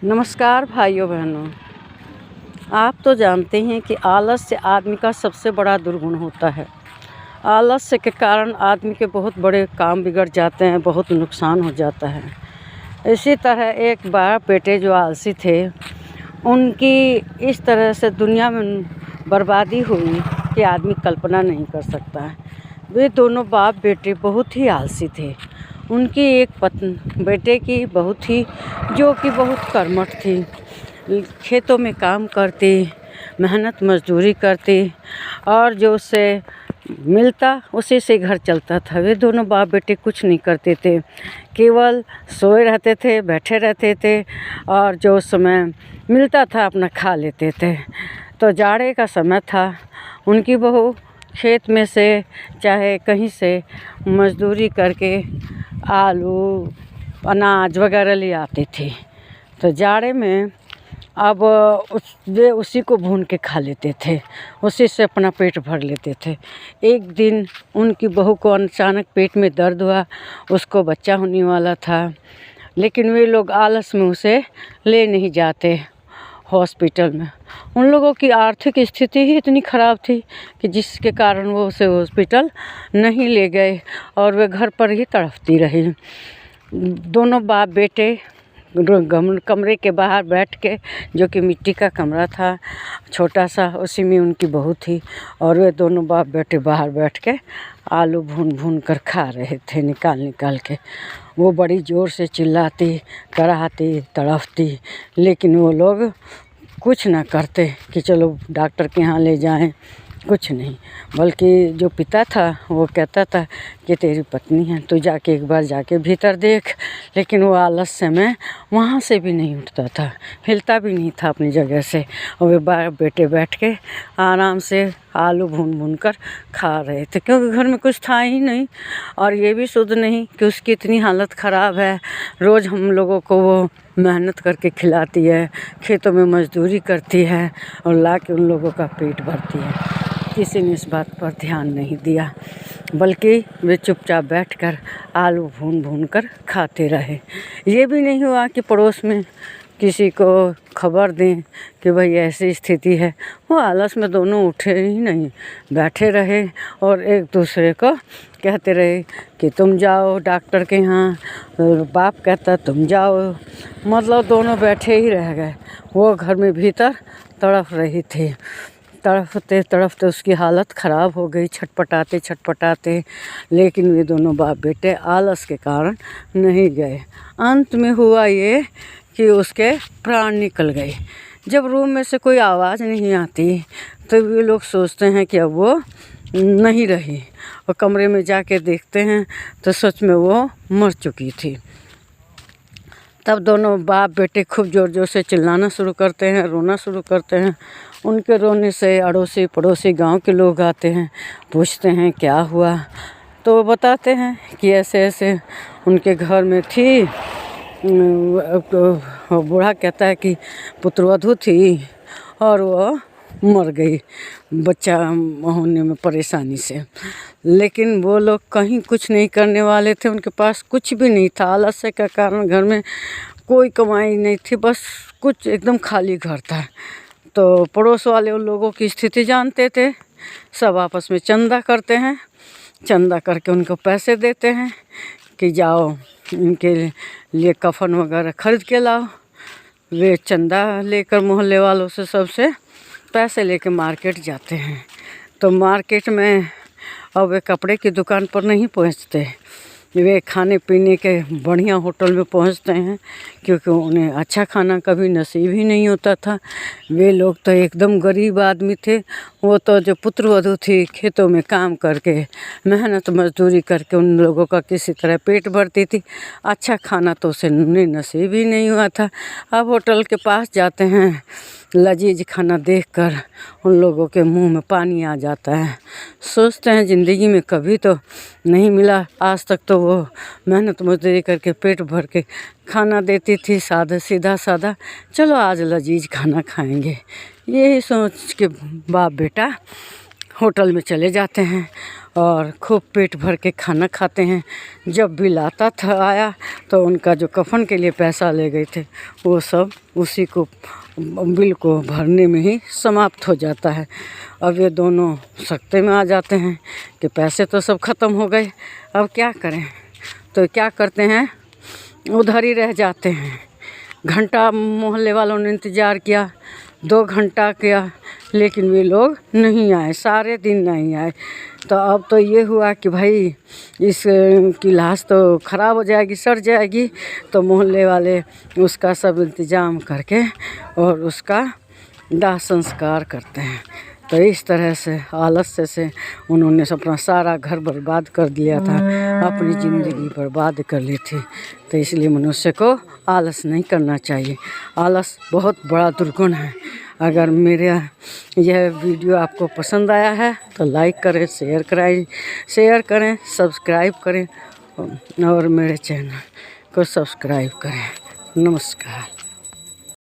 नमस्कार भाइयों बहनों। आप तो जानते हैं कि आलस्य आदमी का सबसे बड़ा दुर्गुण होता है। आलस्य के कारण आदमी के बहुत बड़े काम बिगड़ जाते हैं, बहुत नुकसान हो जाता है। इसी तरह एक बार बेटे जो आलसी थे, उनकी इस तरह से दुनिया में बर्बादी हुई कि आदमी कल्पना नहीं कर सकता है। वे दोनों बाप बेटे बहुत ही आलसी थे। उनकी एक बेटे की बहुत कर्मठ थी, खेतों में काम करती, मेहनत मजदूरी करती और जो उससे मिलता उसी से घर चलता था। वे दोनों बाप बेटे कुछ नहीं करते थे, केवल सोए रहते थे, बैठे रहते थे और जो समय मिलता था अपना खा लेते थे। तो जाड़े का समय था, उनकी बहू खेत में से चाहे कहीं से मजदूरी करके आलू अनाज वगैरह ले आते थे। तो जाड़े में अब वे उसी को भून के खा लेते थे, उसी से अपना पेट भर लेते थे। एक दिन उनकी बहू को अचानक पेट में दर्द हुआ, उसको बच्चा होने वाला था, लेकिन वे लोग आलस में उसे ले नहीं जाते हॉस्पिटल में। उन लोगों की आर्थिक स्थिति ही इतनी ख़राब थी कि जिसके कारण वो उसे हॉस्पिटल नहीं ले गए और वे घर पर ही तड़पती रही। दोनों बाप बेटे कमरे के बाहर बैठ के, जो कि मिट्टी का कमरा था छोटा सा, उसी में उनकी बहू थी और वे दोनों बाप बेटे बाहर बैठ के आलू भून भून कर खा रहे थे निकाल निकाल के। वो बड़ी ज़ोर से चिल्लाती, कराहती, तड़पती, लेकिन वो लोग कुछ ना करते कि चलो डॉक्टर के यहाँ ले जाएं, कुछ नहीं। बल्कि जो पिता था वो कहता था कि तेरी पत्नी है, तू जाके एक बार जाके भीतर देख। लेकिन वो आलस्य में वहाँ से भी नहीं उठता था, हिलता भी नहीं था अपनी जगह से। और वे बाप बेटे बैठ के आराम से आलू भून भून कर खा रहे थे, क्योंकि घर में कुछ था ही नहीं और ये भी शुद्ध नहीं कि उसकी इतनी हालत ख़राब है। रोज़ हम लोगों को वो मेहनत करके खिलाती है, खेतों में मजदूरी करती है और ला के उन लोगों का पेट भरती है। किसी ने इस बात पर ध्यान नहीं दिया, बल्कि वे चुपचाप बैठकर आलू भून भून कर खाते रहे। ये भी नहीं हुआ कि पड़ोस में किसी को खबर दें कि भाई ऐसी स्थिति है। वो आलस में दोनों उठे ही नहीं, बैठे रहे और एक दूसरे को कहते रहे कि तुम जाओ डॉक्टर के यहाँ, बाप कहता तुम जाओ, मतलब दोनों बैठे ही रह गए। वो घर में भीतर तड़प रही थी, तड़पते तड़पते उसकी हालत ख़राब हो गई, छटपटाते छटपटाते। लेकिन वे दोनों बाप बेटे आलस के कारण नहीं गए। अंत में हुआ ये कि उसके प्राण निकल गए। जब रूम में से कोई आवाज़ नहीं आती तो वे लोग सोचते हैं कि अब वो नहीं रही, और कमरे में जाके देखते हैं तो सच में वो मर चुकी थी। तब दोनों बाप बेटे खूब ज़ोर ज़ोर से चिल्लाना शुरू करते हैं, रोना शुरू करते हैं। उनके रोने से अड़ोसी पड़ोसी गांव के लोग आते हैं, पूछते हैं क्या हुआ। तो वो बताते हैं कि ऐसे ऐसे उनके घर में थी। बूढ़ा कहता है कि पुत्रवधू थी और वो मर गई बच्चा होने में परेशानी से। लेकिन वो लोग कहीं कुछ नहीं करने वाले थे, उनके पास कुछ भी नहीं था। आलस्य के कारण घर में कोई कमाई नहीं थी, बस कुछ एकदम खाली घर था। तो पड़ोस वाले उन लोगों की स्थिति जानते थे, सब आपस में चंदा करते हैं, चंदा करके उनको पैसे देते हैं कि जाओ इनके लिए कफन वगैरह खरीद के लाओ। वे चंदा लेकर मोहल्ले वालों से सबसे पैसे लेके मार्केट जाते हैं। तो मार्केट में अब वे कपड़े की दुकान पर नहीं पहुंचते, वे खाने पीने के बढ़िया होटल में पहुंचते हैं, क्योंकि उन्हें अच्छा खाना कभी नसीब ही नहीं होता था। वे लोग तो एकदम गरीब आदमी थे। वो तो जो पुत्रवधू थी खेतों में काम करके मेहनत मजदूरी करके उन लोगों का किसी तरह पेट भरती थी, अच्छा खाना तो उसे उन्हें नसीब ही नहीं हुआ था। अब होटल के पास जाते हैं, लजीज खाना देखकर उन लोगों के मुंह में पानी आ जाता है। सोचते हैं ज़िंदगी में कभी तो नहीं मिला, आज तक तो वो मेहनत मजदूरी करके पेट भर के खाना देती थी, सादा सीधा सादा, चलो आज लजीज खाना खाएंगे। यही सोच के बाप बेटा होटल में चले जाते हैं और खूब पेट भर के खाना खाते हैं। जब बिल आता था आया तो उनका जो कफन के लिए पैसा ले गए थे वो सब उसी को बिल को भरने में ही समाप्त हो जाता है। अब ये दोनों सकते में आ जाते हैं कि पैसे तो सब ख़त्म हो गए, अब क्या करें। तो क्या करते हैं, उधर ही रह जाते हैं। घंटा मोहल्ले वालों ने इंतज़ार किया, 2 घंटा किया, लेकिन वे लोग नहीं आए, सारे दिन नहीं आए। तो अब तो ये हुआ कि भाई इस की लाश तो ख़राब हो जाएगी, सड़ जाएगी। तो मोहल्ले वाले उसका सब इंतज़ाम करके और उसका दाह संस्कार करते हैं। तो इस तरह से आलस्य से उन्होंने अपना सारा घर बर्बाद कर दिया था, अपनी ज़िंदगी बर्बाद कर ली थी। तो इसलिए मनुष्य को आलस नहीं करना चाहिए। आलस बहुत बड़ा दुर्गुण है। अगर मेरा यह वीडियो आपको पसंद आया है तो लाइक करें, शेयर करें, सब्सक्राइब करें और मेरे चैनल को सब्सक्राइब करें। नमस्कार।